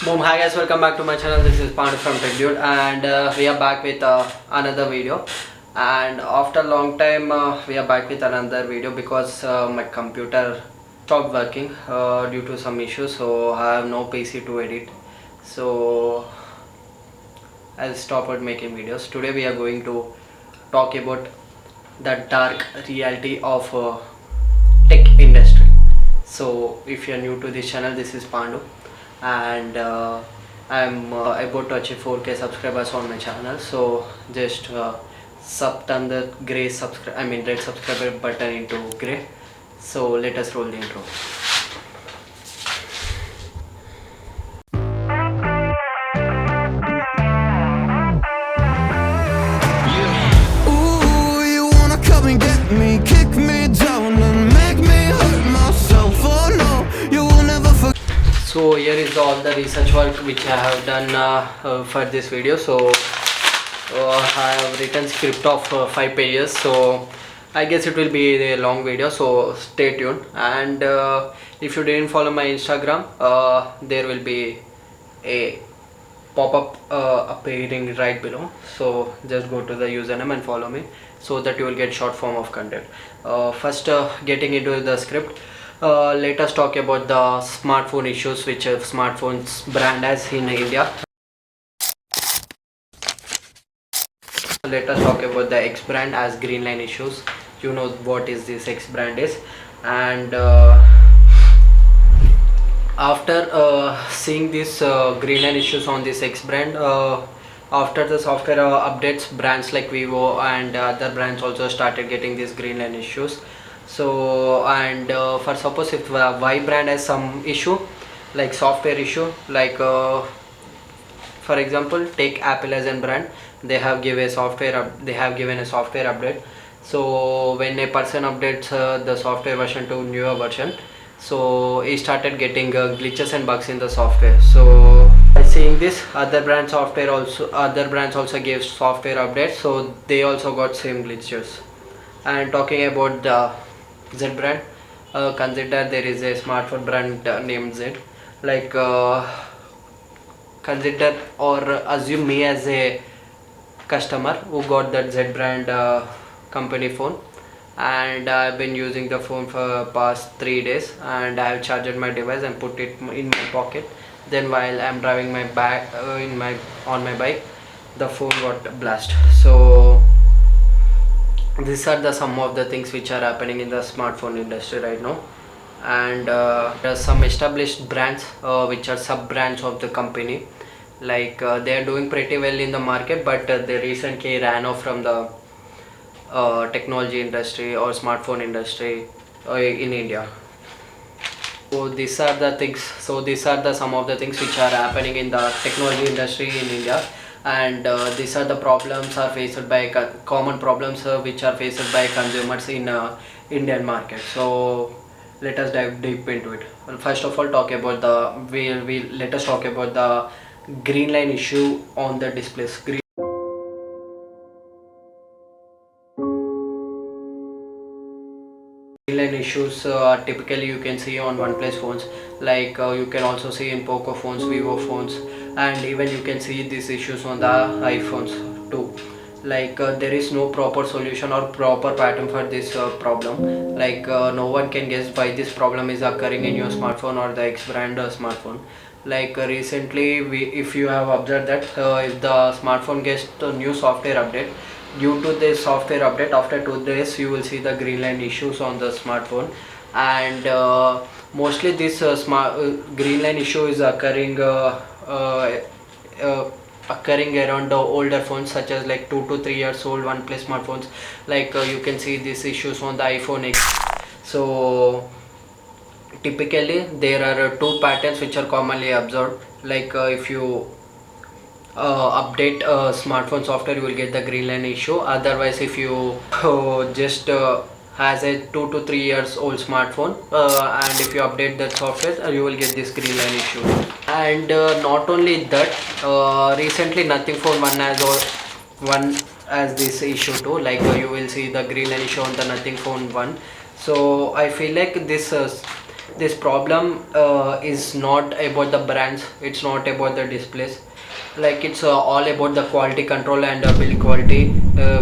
Boom, hi guys, welcome back to my channel. This is Pandu from Tech Dude, and we are back with another video. And after a long time, we are back with another video because my computer stopped working due to some issues, so I have no PC to edit. So I'll stop at making videos. Today we are going to talk about the dark reality of tech industry. So if you are new to this channel, this is Pandu, and I'm about to achieve 4K subscribers on my channel. So just turn the red subscriber button into grey. So let us roll the intro. Ooh, you wanna come and get me, kick me down and make me hurt myself. Oh no, you will never forget. So here is all the research work which I have done for this video. So I have written script of 5 pages, so I guess it will be a long video, so stay tuned. And if you didn't follow my Instagram, there will be a pop-up appearing right below, so just go to the username and follow me so that you will get short form of content. First, getting into the script, let us talk about the smartphone issues which smartphones brand has in India. Let us talk about the X brand as green line issues. You know what is this X brand is. And after seeing these green line issues on this X brand, after the software updates, brands like Vivo and other brands also started getting these green line issues. So and for suppose if Y brand has some issue like software issue, like for example take Apple as a brand, they have given a software update. So when a person updates the software version to newer version, so he started getting glitches and bugs in the software. So by seeing this, other brands also gave software updates, so they also got same glitches. And talking about the Z brand, consider there is a smartphone brand named Z, like consider or assume me as a customer who got that Z brand company phone, and I've been using the phone for past 3 days, and I have charged my device and put it in my pocket. Then while I'm driving my bike on my bike, the phone got blast. So these are the some of the things which are happening in the smartphone industry right now. And there are some established brands which are sub brands of the company, like they are doing pretty well in the market, but they recently ran off from the technology industry or smartphone industry in India. So these are the things. So these are the some of the things which are happening in the technology industry in India, and these are the problems are faced by common problems which are faced by consumers in Indian market. So let us dive deep into it. Well, first of all, talk about let us talk about the green line issue on the displays. Green line issues typically you can see on OnePlus phones, like you can also see in Poco phones, Vivo phones, and even you can see these issues on the iPhones too. Like there is no proper solution or proper pattern for this problem. Like no one can guess why this problem is occurring in your smartphone or the X brand smartphone. Like recently, if you have observed that if the smartphone gets a new software update, due to this software update, after 2 days you will see the green line issues on the smartphone. And mostly this green line issue is occurring occurring around the older phones, such as like 2 to 3 years old OnePlus smartphones. Like you can see these issues on the iPhone X. So typically there are two patterns which are commonly observed. Like if you update smartphone software, you will get the green line issue. Otherwise, if you just has a 2 to 3 years old smartphone and if you update that software, you will get this green line issue. And not only that, recently Nothing Phone one has this issue too. Like you will see the green line issue on the Nothing Phone 1. So I feel like this This problem is not about the brands, it's not about the displays, like it's all about the quality control and build quality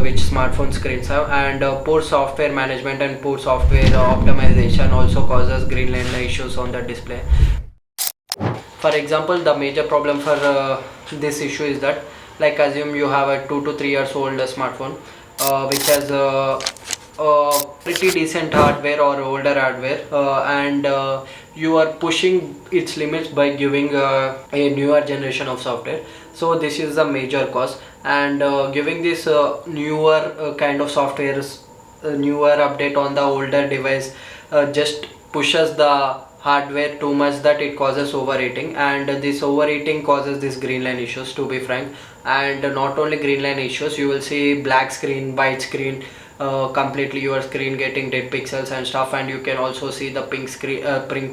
which smartphone screens have, and poor software management and poor software optimization also causes green line issues on the display. For example, the major problem for this issue is that, like, assume you have a 2 to 3 years old smartphone which has pretty decent hardware or older hardware, and you are pushing its limits by giving a newer generation of software. So this is the major cause, and giving this newer kind of softwares, newer update on the older device just pushes the hardware too much, that it causes overheating, and this overheating causes this green line issues, to be frank. And not only green line issues, you will see black screen, white screen, completely your screen getting dead pixels and stuff, and you can also see the pink screen,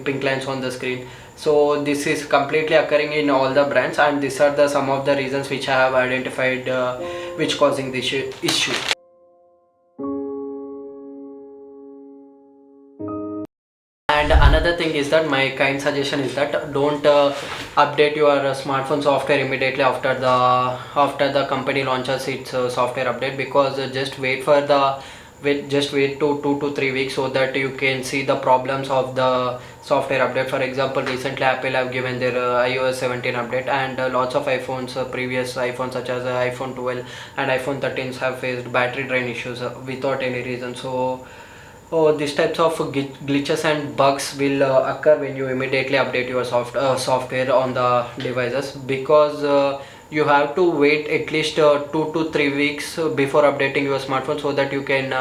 pink lines on the screen. So this is completely occurring in all the brands, and these are the some of the reasons which I have identified which causing this issue. And another thing is that my kind suggestion is that don't update your smartphone software immediately after the company launches its software update, because just wait 2 to 3 weeks so that you can see the problems of the software update. For example, recently Apple have given their iOS 17 update, and lots of iPhones, previous iPhones such as iPhone 12 and iPhone 13s have faced battery drain issues without any reason. So these types of glitches and bugs will occur when you immediately update your software on the devices, because you have to wait at least 2 to 3 weeks before updating your smartphone, so that you can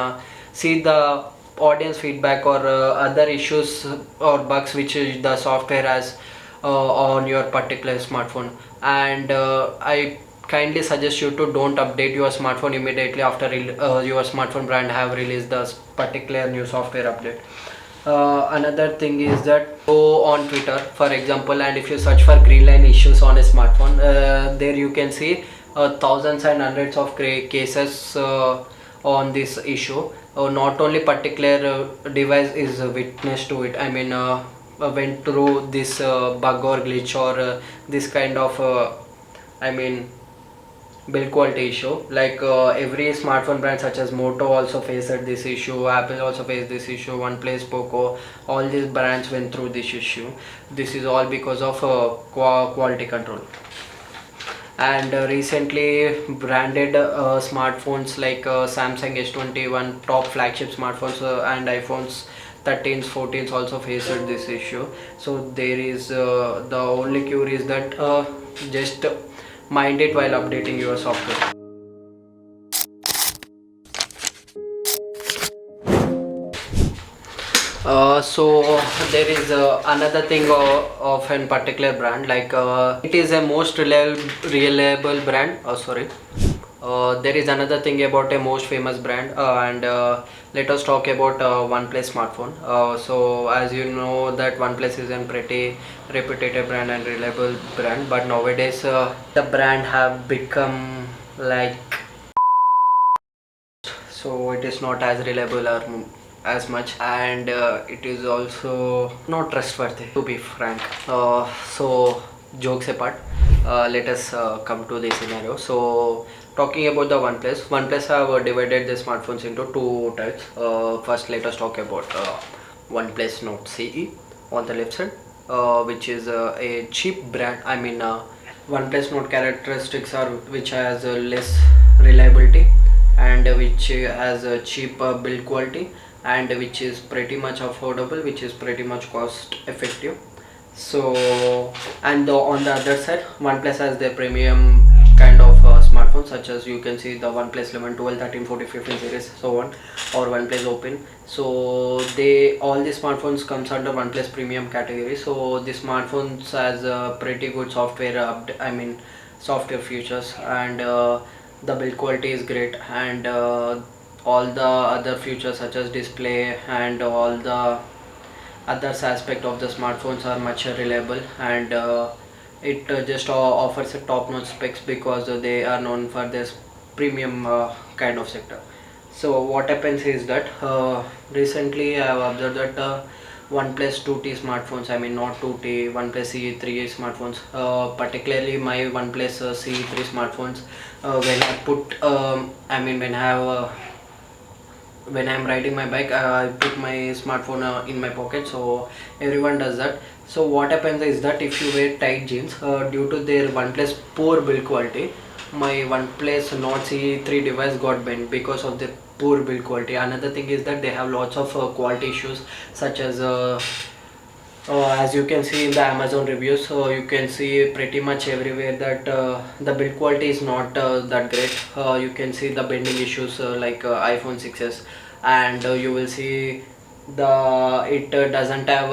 see the audience feedback or other issues or bugs which the software has on your particular smartphone. And I kindly suggest you to don't update your smartphone immediately after your smartphone brand have released the particular new software update. Another thing is that go on Twitter, for example, and if you search for green line issues on a smartphone, there you can see thousands and hundreds of cases on this issue. Not only particular device is a witness to it, I mean went through this bug or glitch or this kind of I mean build quality issue. Like every smartphone brand such as Moto also faced this issue, Apple also faced this issue, OnePlus, Poco, all these brands went through this issue. This is all because of quality control. And recently branded smartphones like Samsung S21, top flagship smartphones, and iPhones 13s 14s also faced this issue. So there is the only cure is that just mind it while updating your software. So there is another thing of a particular brand, like it is a most reliable brand. There is another thing about a most famous brand, and let us talk about OnePlus smartphone. So as you know that OnePlus is a pretty reputed brand and reliable brand, but nowadays the brand have become like, so it is not as reliable or as much, and it is also not trustworthy, to be frank. So jokes apart, let us come to the scenario. So talking about the OnePlus have divided the smartphones into two types. First let us talk about OnePlus Note CE on the left side, which is a cheap brand. I mean OnePlus Note characteristics are which has less reliability, and which has a cheap build quality, and which is pretty much affordable, which is pretty much cost effective. So, and on the other side, OnePlus has their premium kind of smartphones, such as you can see the OnePlus 11, 12, 13, 14, 15 series, so on, or OnePlus Open. So all the smartphones comes under OnePlus premium category. So the smartphones has pretty good software software features, and the build quality is great, and all the other features such as display and all the other aspect of the smartphones are much reliable, and it just offers a top-notch specs, because they are known for this premium kind of sector. So what happens is that recently I have observed that OnePlus 2T smartphones. I mean not 2T, OnePlus CE3 smartphones. Particularly my OnePlus CE3 smartphones. When I put, I mean when I'm riding my bike, I put my smartphone in my pocket. So everyone does that. So what happens is that if you wear tight jeans, due to their OnePlus poor build quality, my OnePlus Nord CE3 device got bent because of the poor build quality. Another thing is that they have lots of quality issues, such as as you can see in the Amazon reviews, so you can see pretty much everywhere that the build quality is not that great. You can see the bending issues like iPhone 6s, and you will see it doesn't have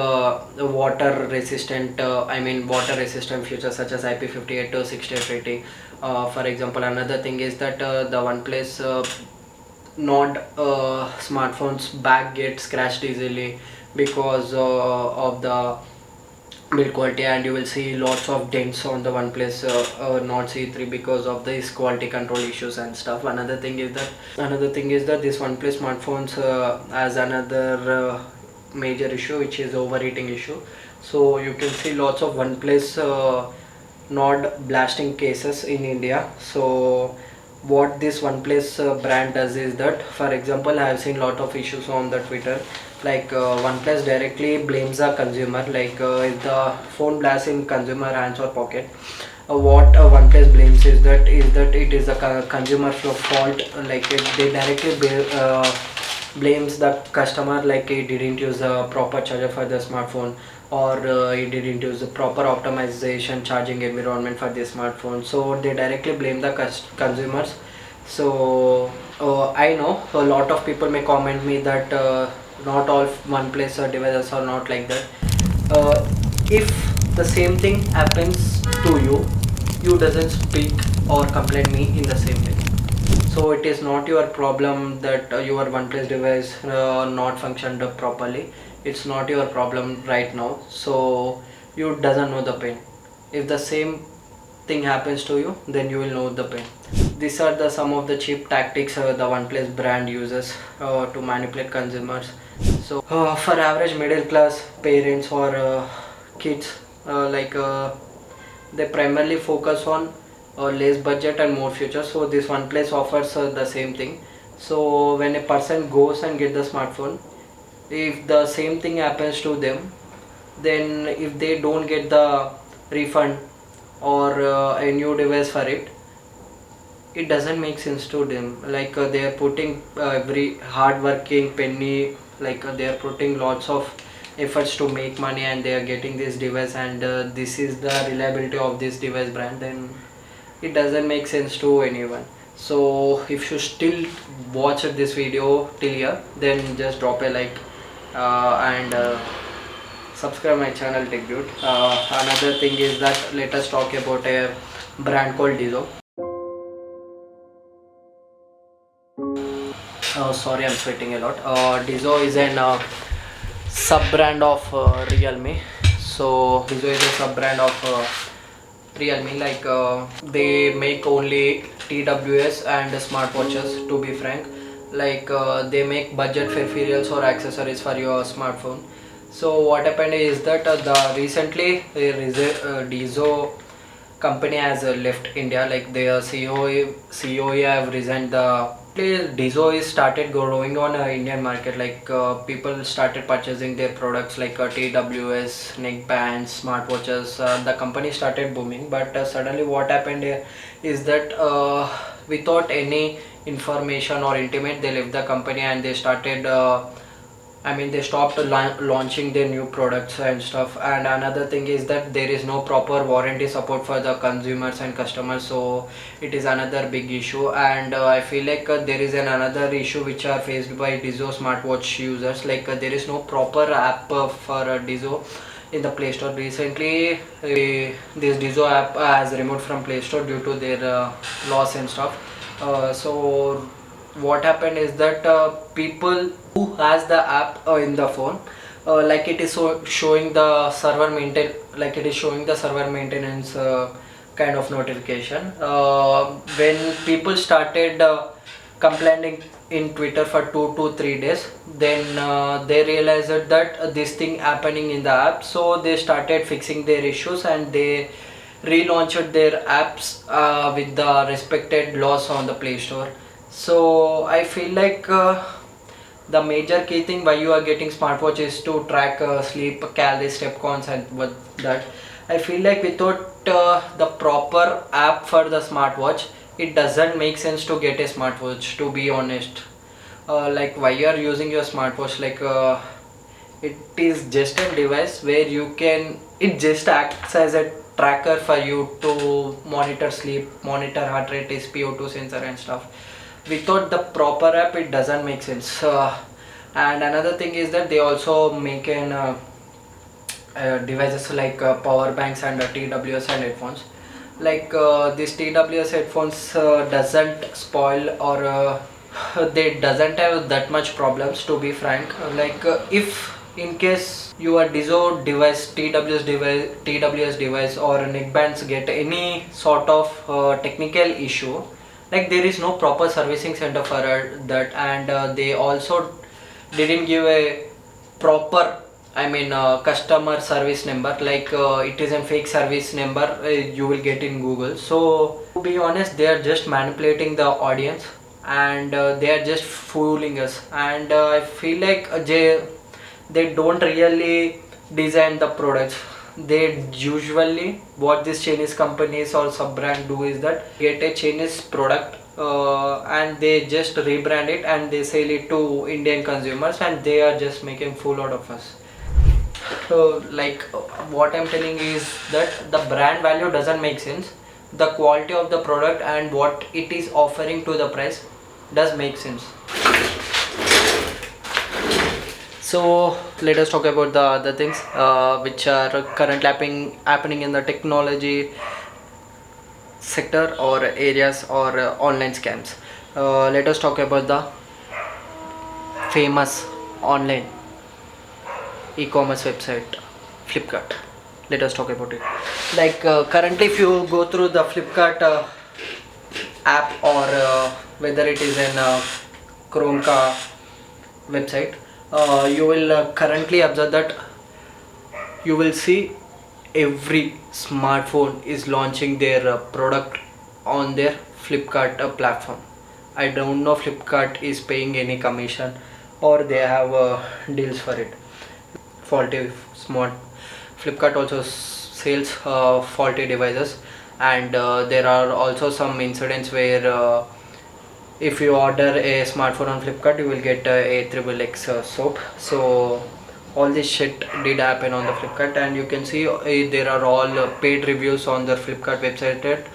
water resistant, I mean water resistant features such as IP58 to 68 rating. For example, another thing is that the OnePlus Nord smartphones back get scratched easily because of the build quality, and you will see lots of dents on the OnePlus Nord C3 because of these quality control issues and stuff. Another thing is that this OnePlus smartphones has another major issue, which is overheating issue. So you can see lots of OnePlus Nord blasting cases in India. So what this OnePlus brand does is that, for example, I have seen lot of issues on the Twitter, like OnePlus directly blames the consumer, like if the phone blasts in consumer hands or pocket, what OnePlus blames is that it is the consumer's fault, like they directly blames the customer, like he didn't use a proper charger for the smartphone, or he didn't use the proper optimization charging environment for the smartphone. So they directly blame the consumers. So I know a lot of people may comment me that not all OnePlus devices are not like that. If the same thing happens to you, you doesn't speak or complain me in the same way. So it is not your problem that your OnePlus device not functioned properly. It's not your problem right now. So you doesn't know the pain. If the same thing happens to you, then you will know the pain. These are the some of the cheap tactics the OnePlus brand uses to manipulate consumers. So for average middle class parents or kids, they primarily focus on less budget and more features. So this OnePlus offers the same thing. So when a person goes and get the smartphone, if the same thing happens to them, then if they don't get the refund or a new device for it, it doesn't make sense to them. Like they are putting every hard working penny, like they are putting lots of efforts to make money, and they are getting this device, and this is the reliability of this device brand, then it doesn't make sense to anyone. So if you still watch this video till here, then just drop a like and subscribe my channel Tech Dude. Another thing is that let us talk about a brand called Dizo. Sorry, I'm sweating a lot. Dizo is an sub brand of Realme. So Dizo is a sub brand of Realme. Like they make only TWS and smartwatches, to be frank. Like they make budget peripherals or accessories for your smartphone. So what happened is that the recently Dizo company has left India, like their CEO have resigned. The Dizo is started growing on Indian market, like people started purchasing their products like TWS, neck bands, smartwatches. The company started booming, but suddenly what happened is that without any information or intimate, they left the company and they started they stopped launching their new products and stuff. And another thing is that there is no proper warranty support for the consumers and customers. So it is another big issue. And I feel like there is another issue which are faced by Dizo smartwatch users. Like there is no proper app for Dizo in the Play Store. Recently this Dizo app has removed from Play Store due to their loss and stuff. So what happened is that people who has the app in the phone, like it is showing the server maintenance kind of notification. When people started complaining in Twitter for 2 to 3 days. Then they realized that this thing happening in the app, so they started fixing their issues and they relaunched their apps with the respected laws on the Play Store. So I feel like the major key thing why you are getting smartwatch is to track sleep, calories, step counts, and what that. I feel like without the proper app for the smartwatch, it doesn't make sense to get a smartwatch, to be honest. Like why you are using your smartwatch, like it is just a device where you can, it just acts as a tracker for you to monitor sleep, monitor heart rate, SpO2 sensor and stuff. Without the proper app it doesn't make sense. And another thing is that they also make an devices like power banks and TWS and headphones. Like these TWS headphones doesn't spoil or they doesn't have that much problems, to be frank. Like if in case your Dizo device, TWS device or neckbands get any sort of technical issue, like there is no proper servicing center for that, and they also didn't give a proper, I mean customer service number. Like it is a fake service number you will get in Google. So to be honest, they are just manipulating the audience and they are just fooling us. And I feel like they don't really design the products. They usually, what these Chinese companies or sub brand do is that get a Chinese product and they just rebrand it and they sell it to Indian consumers, and they are just making fool out of us. So like what I'm telling is that the brand value doesn't make sense. The quality of the product and what it is offering to the price does make sense. So let us talk about the other things which are currently happening in the technology sector or areas or online scams. Let us talk about the famous online e-commerce website Flipkart. Let us talk about it. Like currently if you go through the Flipkart app or whether it is in Chrome website, you will currently observe that you will see every smartphone is launching their product on their Flipkart platform. I don't know Flipkart is paying any commission or they have deals for it. Faulty smart. Flipkart also sells faulty devices, and there are also some incidents where if you order a smartphone on Flipkart you will get a XXX soap. So all this shit did happen on the Flipkart, and you can see there are all paid reviews on the Flipkart websites.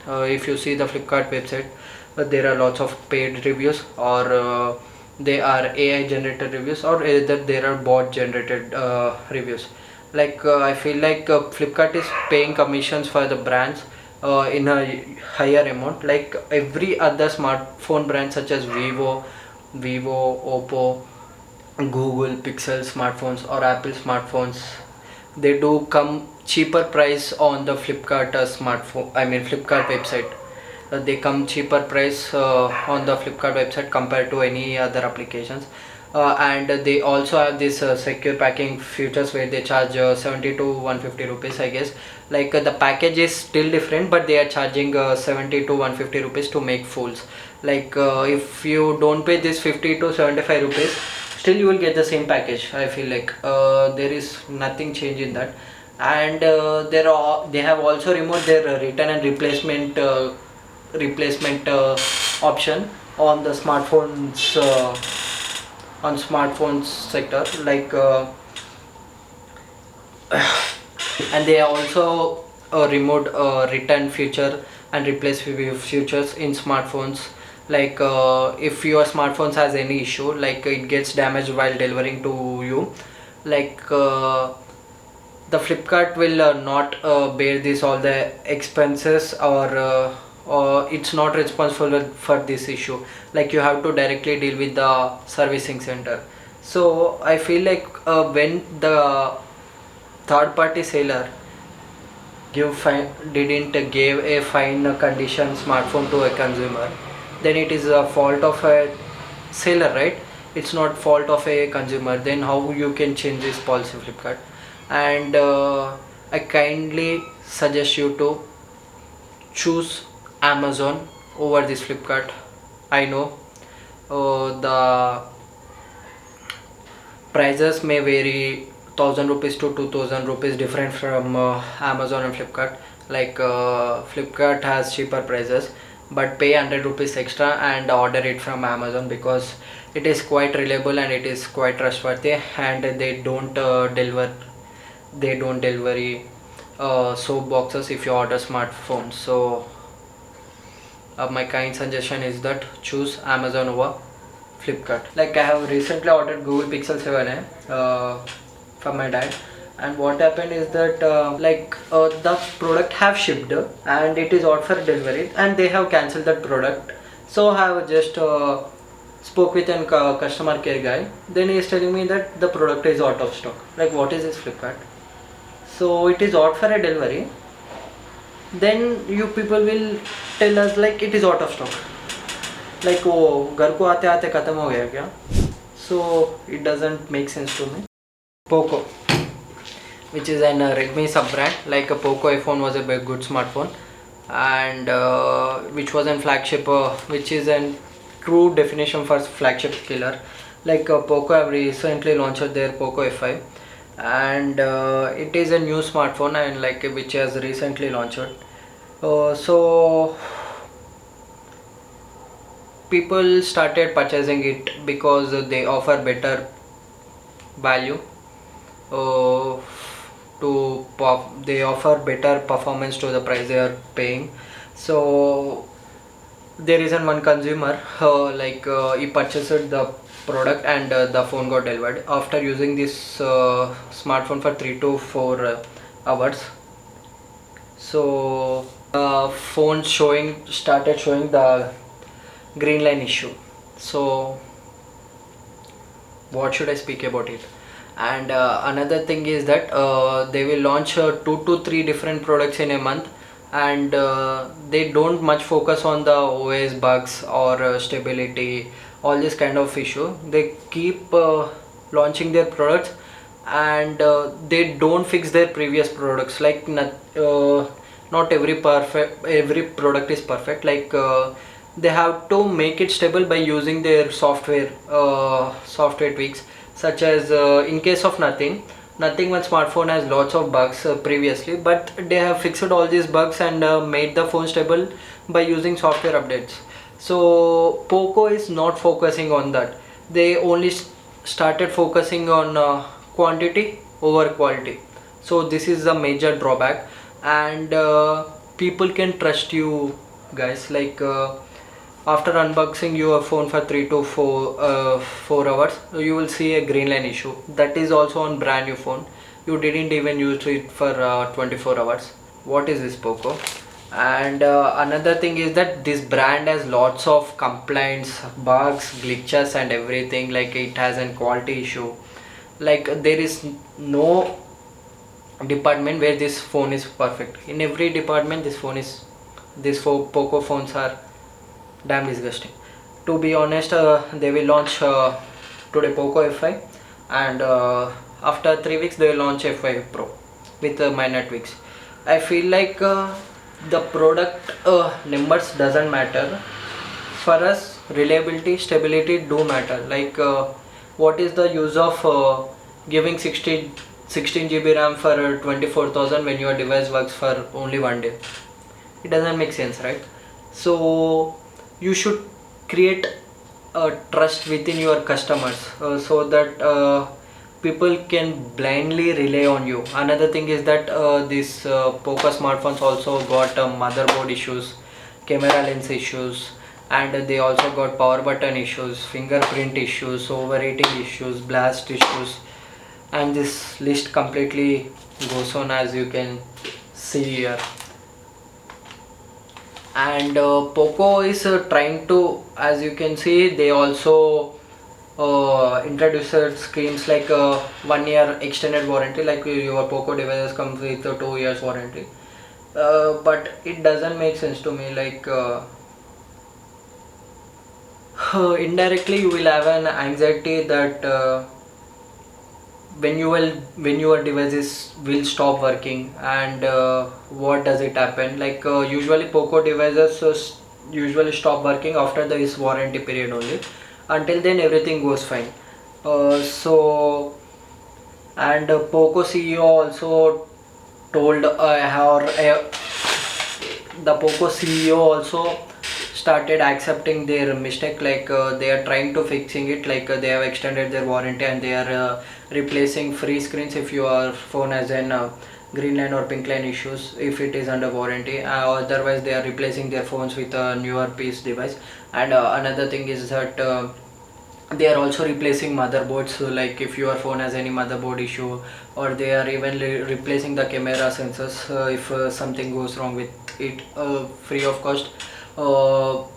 If you see the Flipkart website, there are lots of paid reviews, or they are AI generated reviews, or either there are bot generated reviews. Like I feel like Flipkart is paying commissions for the brands in a higher amount, like every other smartphone brand such as Vivo, Oppo, Google Pixel smartphones or Apple smartphones. They do come cheaper price on the Flipkart Flipkart website. They come cheaper price on the Flipkart website compared to any other applications, and they also have this secure packing features where they charge 70 to 150 rupees, I guess. Like the package is still different, but they are charging 70 to 150 rupees to make fools. Like if you don't pay this 50 to 75 rupees, still you will get the same package. I feel like there is nothing change in that. And they have also removed their return and replacement option on the smartphones sector. Like and they also removed return feature and replace features in smartphones. Like if your smartphones has any issue, like it gets damaged while delivering to you, like the Flipkart will not bear this all the expenses, or it's not responsible for this issue. Like you have to directly deal with the servicing center. So I feel like when the third party seller didn't give a fine condition smartphone to a consumer, then it is a fault of a seller, right? It's not fault of a consumer. Then how you can change this policy, Flipkart? And I kindly suggest you to choose Amazon over this Flipkart. I know the prices may vary 1000 rupees to 2000 rupees different from Amazon and Flipkart. Like Flipkart has cheaper prices, but pay 100 rupees extra and order it from Amazon, because it is quite reliable and it is quite trustworthy, and they don't deliver soap boxes if you order smartphones. So my kind suggestion is that choose Amazon over Flipkart. Like I have recently ordered Google Pixel 7a from my dad, and what happened is that the product have shipped and it is out for delivery, and they have cancelled that product. So I have just spoke with a customer care guy. Then he is telling me that the product is out of stock. Like, what is this, Flipkart? So it is out for a delivery, then you people will tell us like it is out of stock. Like वो घर को आते आते खत्म हो गया क्या? So it doesn't make sense to me. Poco, which is an Redmi sub brand. Like a Poco iPhone was a very good smartphone, and which was a flagship, which is a true definition for flagship killer. Like Poco have recently launched their Poco F5, and it is a new smartphone, and like which has recently launched. So people started purchasing it because they offer better value, they offer better performance to the price they are paying. So there isn't one consumer he purchased the product, and the phone got delivered after using this smartphone for 3 to 4 hours. So phone started showing the green line issue. So what should I speak about it? And another thing is that they will launch 2 to 3 different products in a month, and they don't much focus on the OS bugs or stability, all this kind of issue. They keep launching their products, and they don't fix their previous products. Like not every product is perfect. Like they have to make it stable by using their software tweaks, such as in case of nothing one smartphone has lots of bugs previously, but they have fixed all these bugs and made the phone stable by using software updates. So Poco is not focusing on that. They only started focusing on quantity over quality. So this is a major drawback, and people can trust you guys. Like after unboxing your phone for 3 to 4 hours, you will see a green line issue. That is also on brand new phone. You didn't even use it for 24 hours. What is this, Poco? And another thing is that this brand has lots of complaints, bugs, glitches and everything. Like it has a quality issue. Like there is no department where this phone is perfect. In every department these Poco phones are damn disgusting. To be honest, they will launch today Poco F5, and after 3 weeks they will launch F5 Pro with minor tweaks. I feel like the product numbers doesn't matter. For us, reliability, stability do matter. Like what is the use of giving 16 GB RAM for 24,000 when your device works for only 1 day? It doesn't make sense, right? So you should create a trust within your customers, so that people can blindly rely on you. Another thing is that these Poco smartphones also got motherboard issues, camera lens issues, and they also got power button issues, fingerprint issues, overheating issues, blast issues, and this list completely goes on, as you can see here. And Poco is trying to, as you can see, they also introduced schemes like 1 year extended warranty. Like your Poco devices comes with a 2 years warranty, but it doesn't make sense to me. Like indirectly you will have an anxiety that when your devices will stop working, and what does it happen, like usually Poco devices usually stop working after this warranty period only. Until then everything goes fine. So and Poco CEO also told the Poco CEO also started accepting their mistake, like they are trying to fixing it, like they have extended their warranty and they are replacing free screens if your phone has an green line or pink line issues if it is under warranty. Otherwise they are replacing their phones with a newer piece device. And another thing is that they are also replacing motherboards, so like if your phone has any motherboard issue, or they are even replacing the camera sensors if something goes wrong with it, free of cost,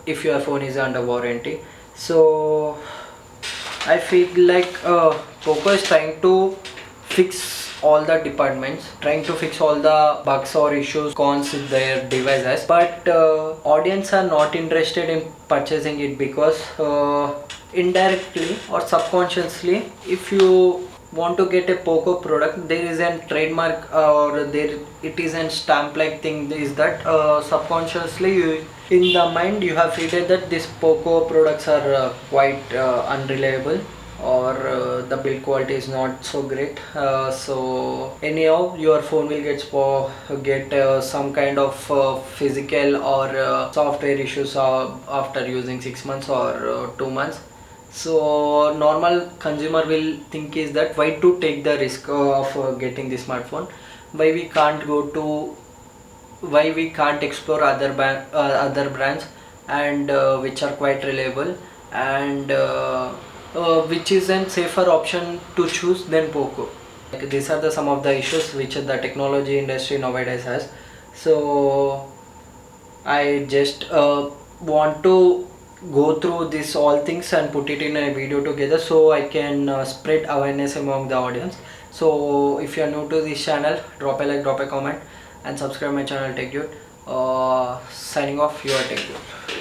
if your phone is under warranty. So I feel like Poco is trying to fix all the departments, trying to fix all the bugs or issues, cons with their devices, but audience are not interested in purchasing it because indirectly or subconsciously, if you want to get a Poco product, there is a trademark or there it is a stamp like thing, is that subconsciously you, in the mind you have figured that these Poco products are quite unreliable, or the build quality is not so great. So anyhow your phone will get some kind of physical or software issues after using 6 months or 2 months. So normal consumer will think is that why to take the risk of getting the smartphone, why we can't go to, why we can't explore other brands, and which are quite reliable, and which is a safer option to choose than Poco. Like these are the some of the issues which the technology industry nowadays has. So I just want to go through this all things and put it in a video together so I can spread awareness among the audience. So if you are new to this channel, drop a like, drop a comment, and subscribe my channel Tech Dude. Signing off, you are Tech Dude.